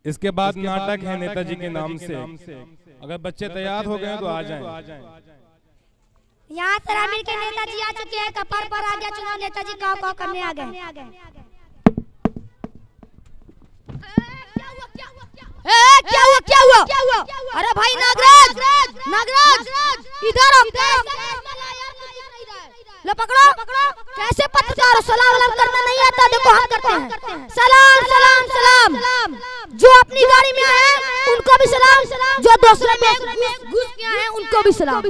इसके बाद नाटक है नेताजी के नाम से। अगर बच्चे तैयार हो गए तो आ जाएं। यहाँ सरामीर के नेताजी आ चुके हैं। कपार पर आ गया चुनाव, नेताजी काव करने आ गए। क्या हुआ? अरे भाई नागराज इधर लो, पकड़ो। कैसे पत्रकार हो? सलाम करना नहीं आता? देखो हम करते हैं। सलाम। जो अपनी गाड़ी में आए उनको भी सलाम, जो दूसरे में घुस गए हैं उनको भी सलाम,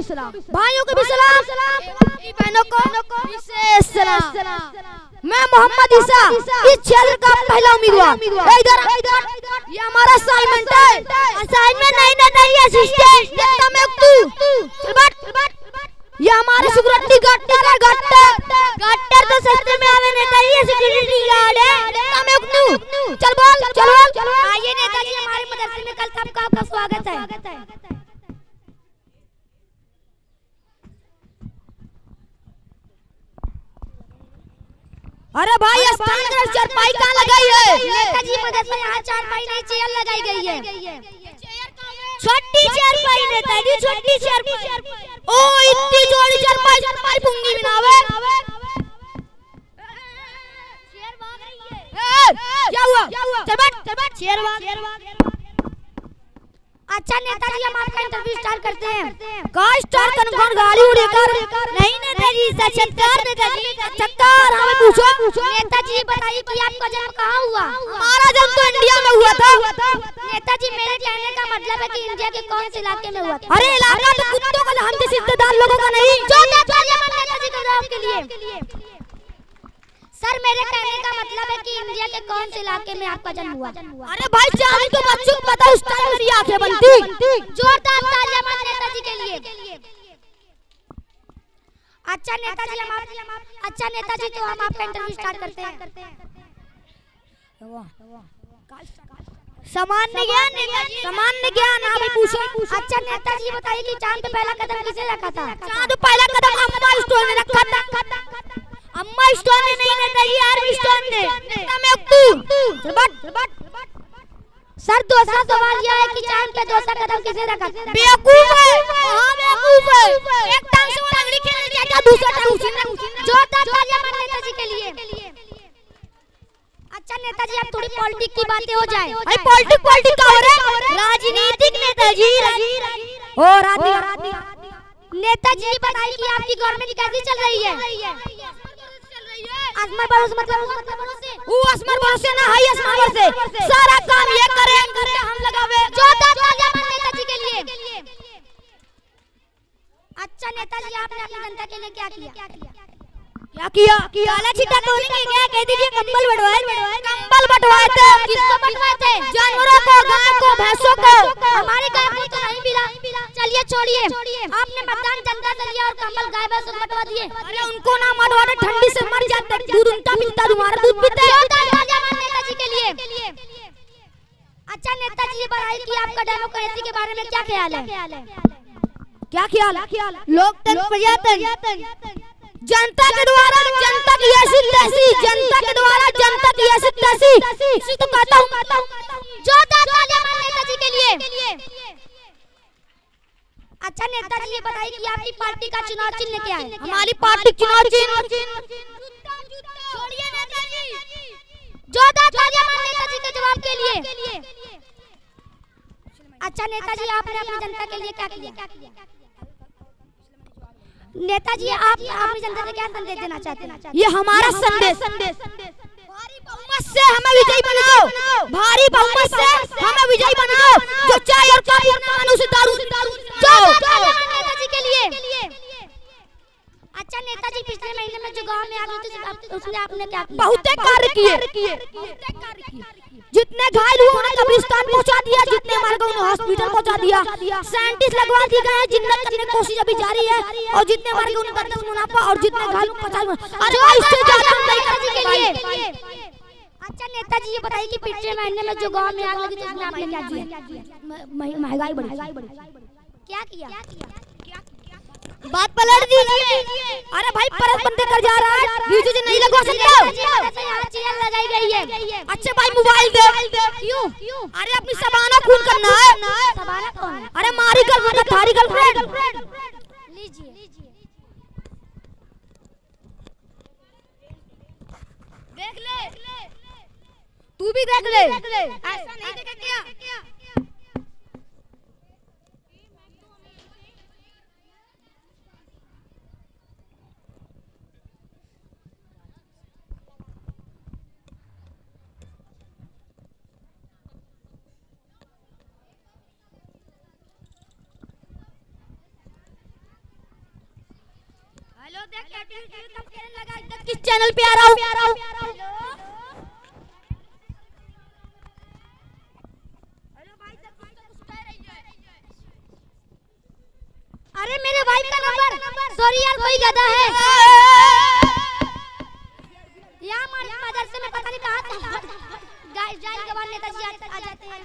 भाइयों को भी सलाम, बहनों को विशेष सलाम। मैं मोहम्मद ईसा, इस क्षेत्र का पहला उम्मीदवार। इधर ये हमारा असाइनमेंट है। असाइनमेंट नहीं असिस्टेंट। ये हमारे सिक्योरिटी गट्टर तो सस्ते में आवे नेताजी, सिक्योरिटी गार्ड है। चल बोल। आइए नेताजी, हमारे मदरसे में कल सबका आपका स्वागत है। अरे भाई चारपाई कहाँ लगाई है? नेताजी मदरसे में यहाँ चारपाई नहीं, चेयर लगाई गई है। छोटी चारपाई नेताजी, छोटी चारपाई। ओ इतनी जोड़ी चारपाई पुंगी में नावे। क्या हुआ? चल बैठ। चेयर। अच्छा नेताजी, हम आपका इंटरव्यू स्टार्ट करते हैं। स्टार्ट कौन गाड़ी उड़ेकर? नहीं नेताजी, साक्षात्कार। नेताजी साक्षात्कार हमें पूछो। नेताजी बताइए कि आपका जन्म कहाँ हुआ? हमारा जन्म तो इंडिया में हुआ था। नेताजी मेरे कहने का मतलब है कि इंडिया के कौन से इलाके में हुआ था? अरे इलाका तो कुत्तों का, हम जैसे रिश्तेदार लोगों का नहीं। नेताजी का जवाब के लिए सर, मेरे कहने का मतलब है कि इंडिया के कौन से इलाके में आपका जन्म हुआ? अरे भाई चांद को बच्चों को पता, उस टाइम मेरी आंखें बनती। जोरदार तालियां मार नेताजी के लिए। अच्छा नेताजी, तो हम आपका इंटरव्यू स्टार्ट करते हैं। सामान्य ज्ञान आप पूछो। अच्छा नेताजी बताइए कि चांद पे पहला कदम किसने रखा था? चांद पे पहला कदम अम्मा स्टोन ने रखा था। अम्मा स्टोन ने नहीं नेताजी, आर्मी स्टोन ने। सर दूसरा सवाल यह है कि चांद पे दूसरा कदम किसने रखा? बेवकूफ है। हाँ बेवकूफ है। एक टांग से वो लंगड़ी खेलने जाएगा, दूसरा टांग उसी। जोरदार तालियां मार नेताजी के लिए। अच्छा नेताजी, आप थोड़ी पॉलिटिक्स की बातें हो जाए। अरे पॉलिटिक्स का हो रहा है? राजनीतिक नेताजी। ओ राजनीतिक नेताजी, बताइए कि आपकी गवर्नमेंट कैसी चल रही है? असमर भरोसे ना, हाई असमर भरोसे। सारा काम ये करें, हम लगावे। जोरदार तालियां मार नेताजी के लिए। अच्छा नेताजी, आपने अपनी जनता के लिए क्या किया? काला चिट्टा तोड़ेंगे क्या? कह दीजिए कंबल बंटवाए थे। किसको बंटवाए थे? जानवरों को, गाय को, भैंसों को। हमारे गाय को तो नहीं मिला। चलिए छोड़िए, आपने मतदान जनता से लिया और कंबल गाय भैंस को बंटवा दिए। अरे उनको ना मरवाड़े, ठंडी से मर जाते। दूध उनका पीता, तुम्हारा दूध पीते। नेताजी के लिए। अच्छा नेताजी, ये बताइए कि आपका डेमोक्रेसी के बारे में क्या ख्याल है? क्या ख्याल? लोकतंत्र, प्रजातंत्र। जनता के द्वारा जनता की ऐसी तैसी, जनता के द्वारा जनता की ऐसी तैसी, इसी तो कहता हूँ। जोरदार तालियां मार नेताजी के लिए। अच्छा नेताजी, ये बताइए कि आपकी पार्टी का चुनाव चिन्ह क्या है? हमारी पार्टी चुनाव चिन्ह। छोड़िए नेताजी, जोरदार तालियां मार नेताजी के जवाब के लिए। अच्छा नेताजी, आपने अपनी जनता के लिए क्या किया? नेताजी, आप अपनी जनता से क्या संदेश देना चाहते हैं? ये हमारा संदेश। भारी बहुमत से हमें विजयी बनाओ। भारी बहुमत से हमें विजयी बनाओ। जो चाय और कॉफी ना उसे दारू। नेताजी के लिए। अच्छा नेताजी, पिछले महीने में जो गांव में आग लगी थी, उसमें आपने क्या किया? बहुत कार्य किए। जितने घायल हुए उन्हें कब्रिस्तान पहुंचा दिया, जितने मर गए उन्हें हॉस्पिटल पहुंचा दिया। साइंटिस्ट लगवा दिए गए, जिन्नत करने की कोशिश अभी जारी है। और जितने मर गए उन्हें 10 मुनाफा, और जितने घायल 50। अच्छा नेताजी, ये बताइए कि पिछले महीने में जो गांव में आग लगी थी, उसमें आपने क्या किया? महंगाई बढ़ी। क्या किया? बात पलट दीजिए। अरे भाई परस बंदे कर जा रहा है, वीडियो जो नहीं लगवा सकते हो। यहाँ चेयर लगाई गई है। अच्छा भाई मोबाइल दे। क्यों? अरे अपनी सबाना खून करना है। सबाना कौन है? अरे मारी गर्लफ्रेंड, थारी गर्लफ्रेंड। लीजिए देख ले, तू भी देख ले। ऐसा नहीं देखे क्या? हेलो देख कब कहने लगा किस चैनल पे आ रहा हूँ। हेलो भाई अरे मेरे भाई का नंबर। सॉरी यार कोई गधा है यहाँ मदरसे में, पता नहीं कहाँ से गाइस जाइल के बाद नेताजी आ जाते हैं।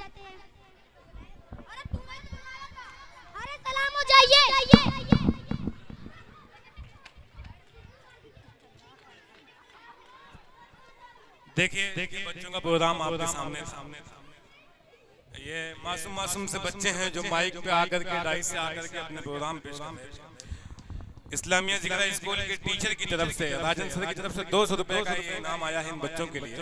अरे सलाम हो जाइए। देखिए बच्चों का प्रोग्राम आपके सामने। ये मासूम से बच्चे हैं जो माइक पे आकर के डाइट से आकर के अपने प्रोग्राम पेश कर रहे हैं। इस्लामिया जिगरा स्कूल के टीचर की तरफ से, राजन सर की तरफ से 200 रुपए का ये इनाम आया है इन बच्चों के लिए।